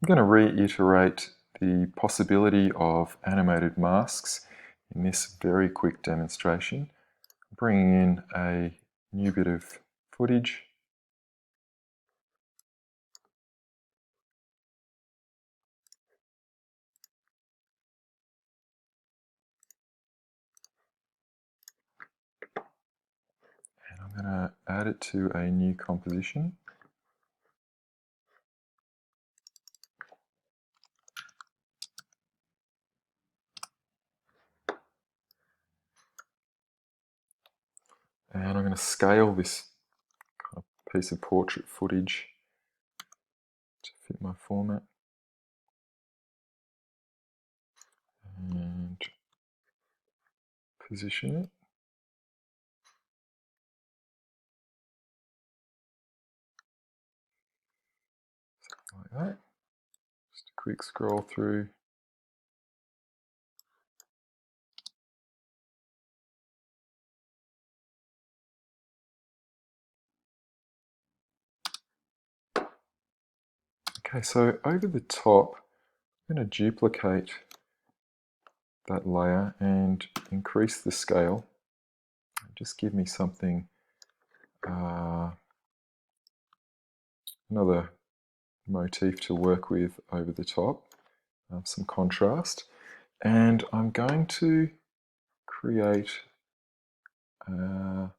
I'm going to reiterate the possibility of animated masks in this very quick demonstration. I'm bringing in a new bit of footage. And I'm going to add it to a new composition. And I'm going to scale this kind of piece of portrait footage to fit my format. And position it. Something like that. Just a quick scroll through. Okay, so over the top, I'm going to duplicate that layer and increase the scale. Just give me something, another motif to work with over the top, some contrast. And I'm going to create a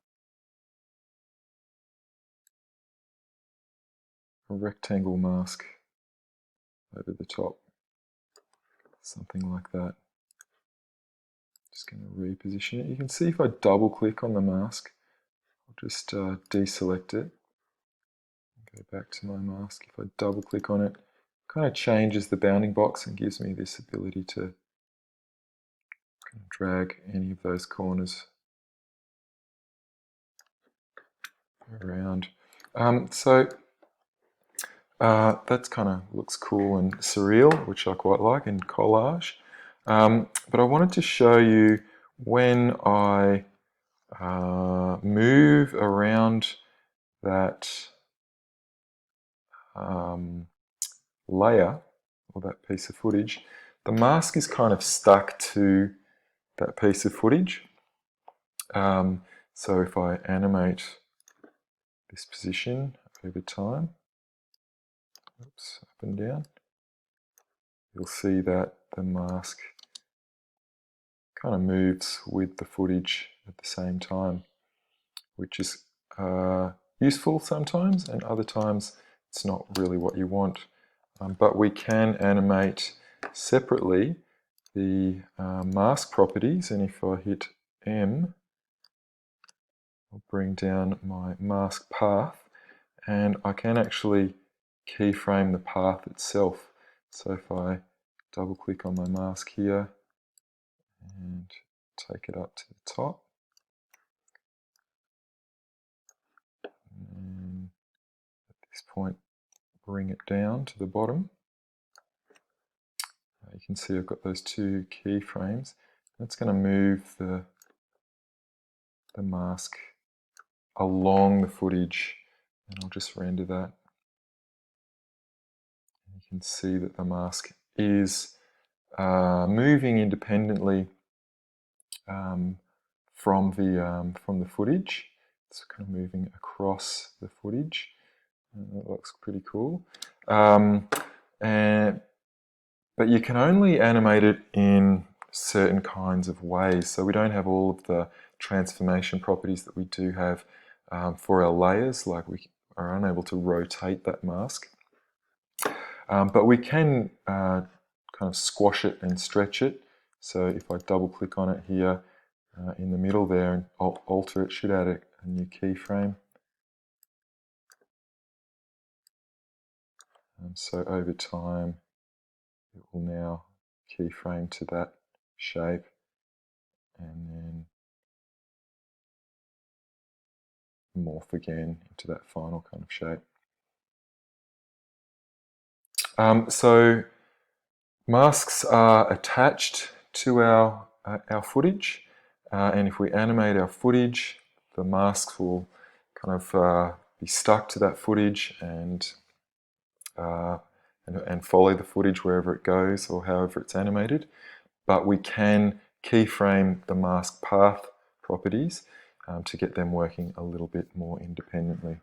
rectangle mask over the top, something like that. Just going to reposition it. You can see if I double click on the mask, I'll just deselect it, go back to my mask. If I double click on it, kind of changes the bounding box and gives me this ability to drag any of those corners around. So that's kind of looks cool and surreal, which I quite like, in collage. But I wanted to show you when I move around that layer or that piece of footage, the mask is kind of stuck to that piece of footage. So if I animate this position over time, oops, up and down, you'll see that the mask kind of moves with the footage at the same time, which is useful sometimes, and other times it's not really what you want. But we can animate separately the mask properties, and if I hit M, I'll bring down my mask path, and I can actually keyframe the path itself. So if I double click on my mask here and take it up to the top, and at this point bring it down to the bottom, you can see I've got those two keyframes. That's going to move the mask along the footage, and I'll just render that. You can see that the mask is moving independently from the footage. It's kind of moving across the footage. That looks pretty cool. But you can only animate it in certain kinds of ways. So we don't have all of the transformation properties that we do have for our layers, like we are unable to rotate that mask. But we can kind of squash it and stretch it. So if I double click on it here in the middle there and alter it, should add a new keyframe. So over time, it will now keyframe to that shape, and then morph again into that final kind of shape. So masks are attached to our footage, and if we animate our footage, the masks will kind of be stuck to that footage and and follow the footage wherever it goes or however it's animated, but we can keyframe the mask path properties to get them working a little bit more independently.